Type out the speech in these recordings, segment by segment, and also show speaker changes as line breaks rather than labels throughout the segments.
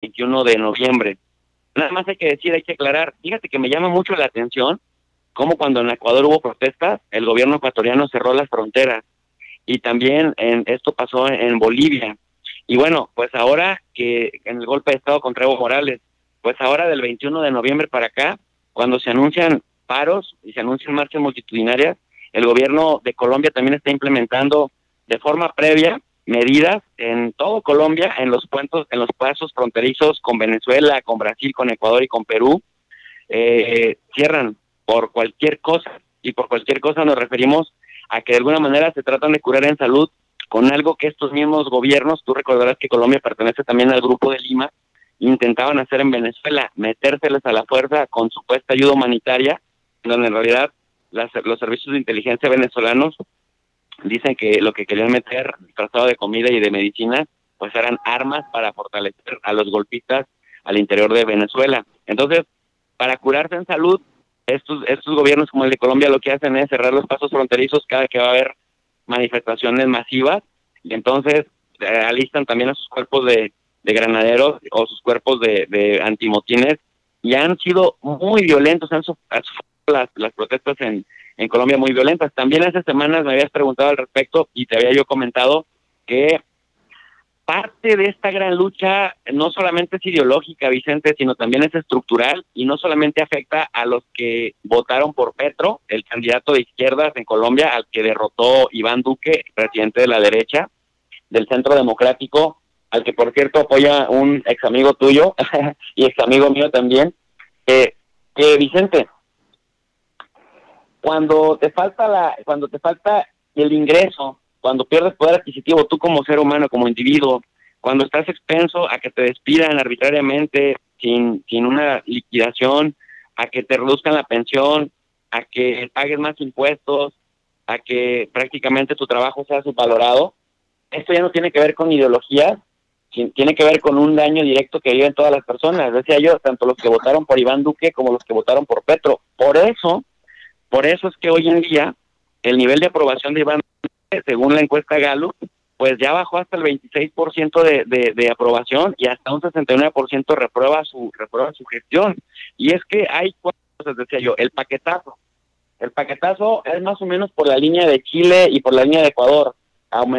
21 de noviembre. Nada más hay que decir, hay que aclarar, fíjate que me llama mucho la atención cómo cuando en Ecuador hubo protestas, el gobierno ecuatoriano cerró las fronteras y también esto pasó en Bolivia. Y bueno, pues ahora que en el golpe de Estado contra Evo Morales, pues ahora del 21 de noviembre para acá, cuando se anuncian paros y se anuncian marchas multitudinarias, el gobierno de Colombia también está implementando de forma previa medidas en todo Colombia, en los pasos fronterizos con Venezuela, con Brasil, con Ecuador y con Perú, cierran por cualquier cosa, y por cualquier cosa nos referimos a que de alguna manera se tratan de curar en salud con algo que estos mismos gobiernos, tú recordarás que Colombia pertenece también al Grupo de Lima, intentaban hacer en Venezuela, metérseles a la fuerza con supuesta ayuda humanitaria, donde en realidad los servicios de inteligencia venezolanos dicen que lo que querían meter, tratado de comida y de medicina, pues eran armas para fortalecer a los golpistas al interior de Venezuela. Entonces, para curarse en salud, estos gobiernos como el de Colombia lo que hacen es cerrar los pasos fronterizos cada que va a haber manifestaciones masivas, y entonces alistan también a sus cuerpos de granaderos o sus cuerpos de antimotines, y han sido muy violentos, han sufrido las protestas en Colombia muy violentas. También hace semanas me habías preguntado al respecto y te había yo comentado que parte de esta gran lucha no solamente es ideológica, Vicente, sino también es estructural, y no solamente afecta a los que votaron por Petro, el candidato de izquierdas en Colombia, al que derrotó Iván Duque, presidente de la derecha, del Centro Democrático, al que por cierto apoya un ex amigo tuyo y ex amigo mío también, que Vicente, cuando te falta el ingreso, cuando pierdes poder adquisitivo tú como ser humano, como individuo, cuando estás expenso a que te despidan arbitrariamente sin una liquidación, a que te reduzcan la pensión, a que pagues más impuestos, a que prácticamente tu trabajo sea subvalorado, esto ya no tiene que ver con ideologías, tiene que ver con un daño directo que viven todas las personas. Decía yo, tanto los que votaron por Iván Duque como los que votaron por Petro. Por eso es que hoy en día el nivel de aprobación de Iván, según la encuesta Gallup, pues ya bajó hasta el 26% de aprobación, y hasta un 69% reprueba su gestión. Y es que hay cosas, decía yo, el paquetazo. El paquetazo es más o menos por la línea de Chile y por la línea de Ecuador.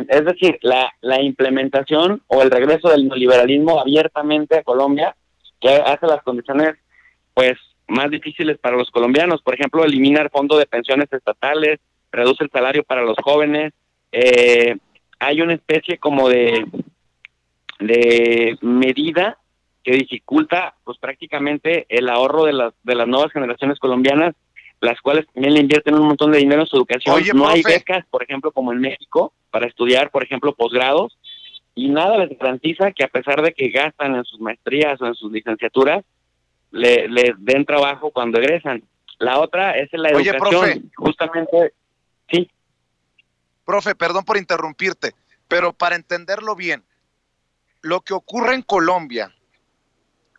Es decir, la implementación o el regreso del neoliberalismo abiertamente a Colombia, que hace las condiciones pues más difíciles para los colombianos. Por ejemplo, elimina el fondo de pensiones estatales, reduce el salario para los jóvenes, hay una especie como de medida que dificulta pues prácticamente el ahorro de las nuevas generaciones colombianas, las cuales también le invierten un montón de dinero en su educación.
Oye,
No hay
profe,
becas, por ejemplo, como en México, para estudiar, por ejemplo, posgrados, y nada les garantiza que a pesar de que gastan en sus maestrías o en sus licenciaturas, les den trabajo cuando egresan. La otra es la
oye, profe,
educación, justamente, sí.
profe, perdón por interrumpirte, pero para entenderlo bien, lo que ocurre en Colombia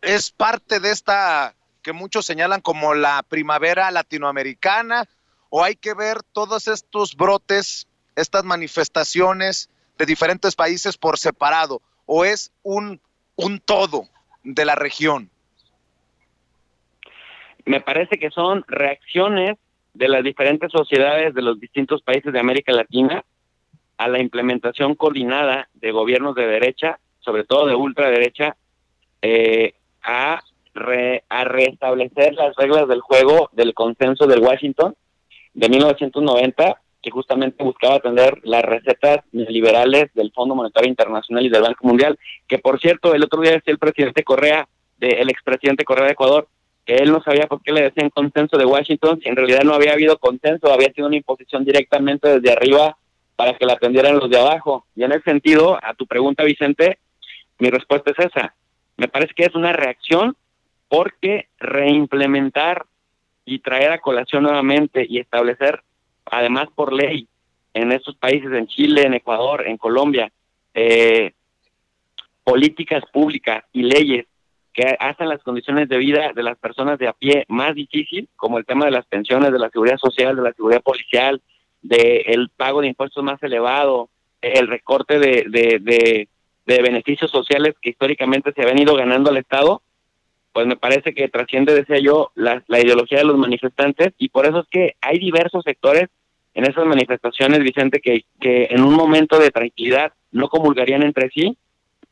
es parte de esta que muchos señalan como la primavera latinoamericana, o hay que ver todos estos brotes, estas manifestaciones de diferentes países por separado, o es un todo de la región.
Me parece que son reacciones de las diferentes sociedades de los distintos países de América Latina a la implementación coordinada de gobiernos de derecha, sobre todo de ultraderecha, a restablecer las reglas del juego del consenso del Washington de 1990, que justamente buscaba atender las recetas neoliberales del Fondo Monetario Internacional y del Banco Mundial, que por cierto, el otro día decía el presidente Correa, el expresidente Correa de Ecuador, que él no sabía por qué le decían consenso de Washington, si en realidad no había habido consenso, había sido una imposición directamente desde arriba para que la atendieran los de abajo. Y en ese sentido, a tu pregunta, Vicente, mi respuesta es esa. Me parece que es una reacción porque reimplementar y traer a colación nuevamente y establecer, además por ley, en estos países, en Chile, en Ecuador, en Colombia, políticas públicas y leyes que hacen las condiciones de vida de las personas de a pie más difícil, como el tema de las pensiones, de la seguridad social, de la seguridad policial, del pago de impuestos más elevado, el recorte de de beneficios sociales que históricamente se habían ido ganando al Estado, pues me parece que trasciende, decía yo, la ideología de los manifestantes, y por eso es que hay diversos sectores en esas manifestaciones, Vicente, que en un momento de tranquilidad no comulgarían entre sí,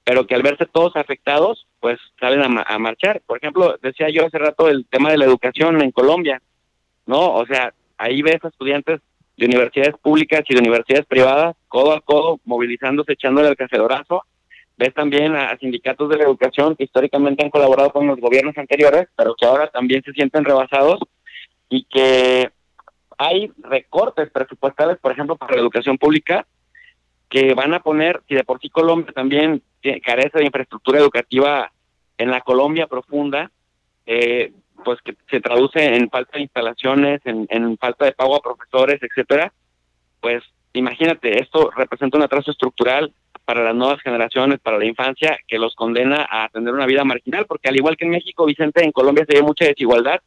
pero que al verse todos afectados, pues salen a marchar. Por ejemplo, decía yo hace rato el tema de la educación en Colombia, ¿no? O sea, ahí ves a estudiantes de universidades públicas y de universidades privadas, codo a codo, movilizándose, echándole el cacerorazo. Ves también a sindicatos de la educación que históricamente han colaborado con los gobiernos anteriores, pero que ahora también se sienten rebasados, y que hay recortes presupuestales, por ejemplo, para la educación pública, que van a poner, si de por sí Colombia también carece de infraestructura educativa en la Colombia profunda, pues que se traduce en falta de instalaciones, en falta de pago a profesores, etcétera. Pues imagínate, esto representa un atraso estructural para las nuevas generaciones, para la infancia, que los condena a tener una vida marginal, porque al igual que en México, Vicente, en Colombia se ve mucha desigualdad,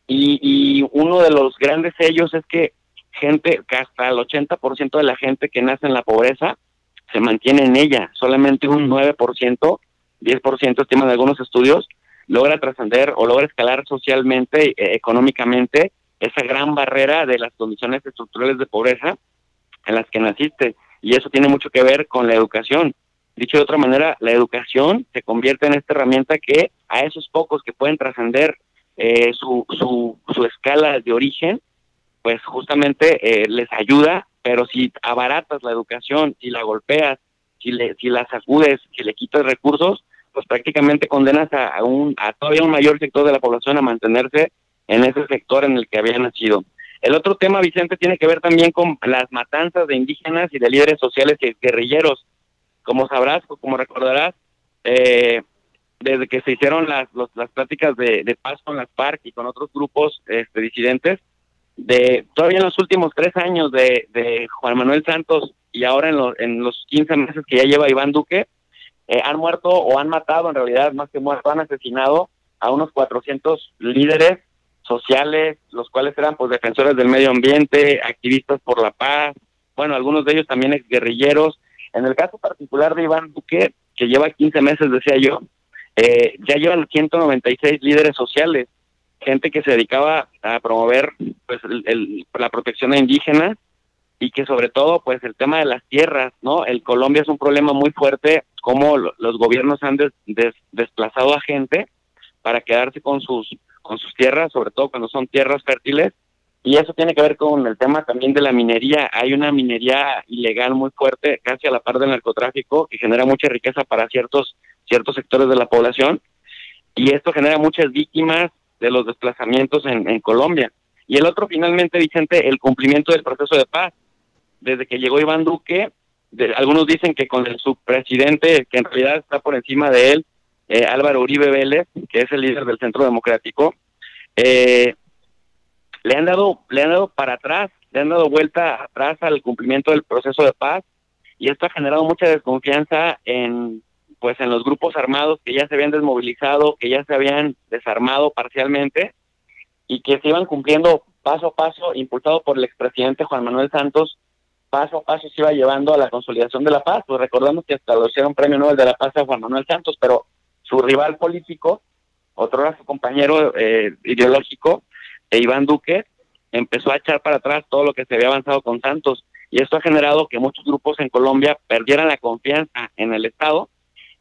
y uno de los grandes sellos es que que hasta el 80% de la gente que nace en la pobreza se mantiene en ella. Solamente un 9%, 10% estiman algunos estudios, logra trascender o logra escalar socialmente, económicamente, esa gran barrera de las condiciones estructurales de pobreza en las que naciste. Y eso tiene mucho que ver con la educación. Dicho de otra manera, la educación se convierte en esta herramienta que a esos pocos que pueden trascender su escala de origen, pues justamente les ayuda. Pero si abaratas la educación, si la golpeas, si la sacudes, si le quitas recursos, pues prácticamente condenas a todavía un mayor sector de la población a mantenerse en ese sector en el que había nacido. El otro tema, Vicente, tiene que ver también con las matanzas de indígenas y de líderes sociales y guerrilleros. Como sabrás o como recordarás, desde que se hicieron las pláticas de paz con las FARC y con otros grupos disidentes, todavía en los últimos 3 años de Juan Manuel Santos, y ahora en los 15 meses que ya lleva Iván Duque, han muerto o han matado, en realidad más que muerto, han asesinado a unos 400 líderes sociales, los cuales eran pues defensores del medio ambiente, activistas por la paz, bueno, algunos de ellos también exguerrilleros. En el caso particular de Iván Duque, que lleva 15 meses, decía yo, ya llevan 196 líderes sociales, gente que se dedicaba a promover pues la protección a indígenas, y que sobre todo pues el tema de las tierras, ¿no? El Colombia es un problema muy fuerte, como los gobiernos han desplazado a gente para quedarse con sus tierras, sobre todo cuando son tierras fértiles, y eso tiene que ver con el tema también de la minería. Hay una minería ilegal muy fuerte, casi a la par del narcotráfico, que genera mucha riqueza para ciertos sectores de la población, y esto genera muchas víctimas de los desplazamientos en Colombia. Y el otro, finalmente, Vicente, el cumplimiento del proceso de paz. Desde que llegó Iván Duque, algunos dicen que con el subpresidente, que en realidad está por encima de él, Álvaro Uribe Vélez, que es el líder del Centro Democrático, le han dado para atrás, le han dado vuelta atrás al cumplimiento del proceso de paz, y esto ha generado mucha desconfianza en los grupos armados que ya se habían desmovilizado, que ya se habían desarmado parcialmente, y que se iban cumpliendo paso a paso, impulsado por el expresidente Juan Manuel Santos. Paso a paso se iba llevando a la consolidación de la paz. Pues recordamos que hasta lo hicieron Premio Nobel de la Paz a Juan Manuel Santos, pero su rival político, otro su compañero ideológico, Iván Duque, empezó a echar para atrás todo lo que se había avanzado con Santos, y esto ha generado que muchos grupos en Colombia perdieran la confianza en el Estado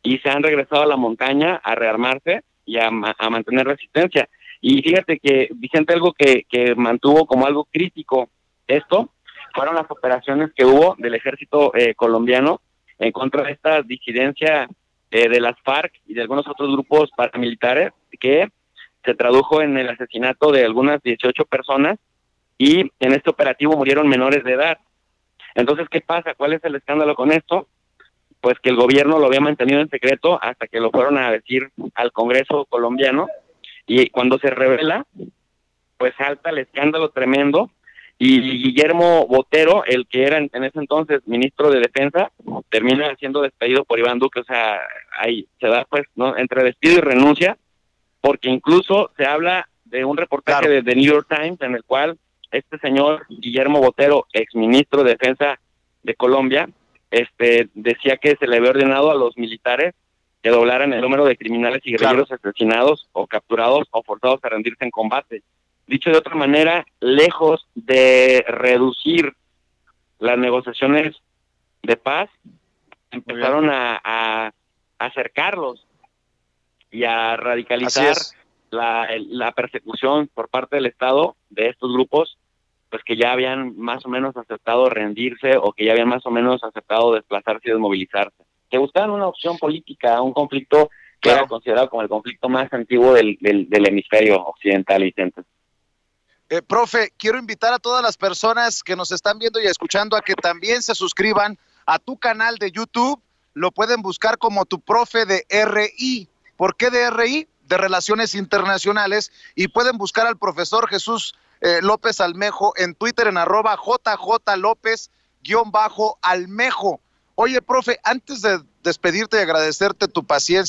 y se han regresado a la montaña a rearmarse y a mantener resistencia. Y fíjate que, Vicente, algo que mantuvo como algo crítico esto fueron las operaciones que hubo del ejército colombiano en contra de esta disidencia de las FARC y de algunos otros grupos paramilitares, que se tradujo en el asesinato de algunas 18 personas, y en este operativo murieron menores de edad. Entonces, ¿qué pasa? ¿Cuál es el escándalo con esto? Pues que el gobierno lo había mantenido en secreto hasta que lo fueron a decir al Congreso colombiano, y cuando se revela, pues salta el escándalo tremendo, y Guillermo Botero, el que era en ese entonces ministro de Defensa, termina siendo despedido por Iván Duque. O sea, ahí se da pues, ¿no?, entre despido y renuncia, porque incluso se habla de un reportaje de The New York Times en el cual este señor Guillermo Botero, exministro de Defensa de Colombia, decía que se le había ordenado a los militares que doblaran el número de criminales y guerrilleros asesinados o capturados o forzados a rendirse en combate. Dicho de otra manera, lejos de reducir las negociaciones de paz, empezaron a acercarlos y a radicalizar la persecución por parte del Estado de estos grupos, pues que ya habían más o menos aceptado rendirse o que ya habían más o menos aceptado desplazarse y desmovilizarse. Que buscaban una opción política, un conflicto que era considerado como el conflicto más antiguo del hemisferio occidental, Vicente.
Profe, quiero invitar a todas las personas que nos están viendo y escuchando a que también se suscriban a tu canal de YouTube. Lo pueden buscar como Tu Profe de RI. ¿Por qué de RI? De Relaciones Internacionales. Y pueden buscar al profesor Jesús López Almejo en Twitter en @JJLópez_Almejo. Oye, profe, antes de despedirte y agradecerte tu paciencia,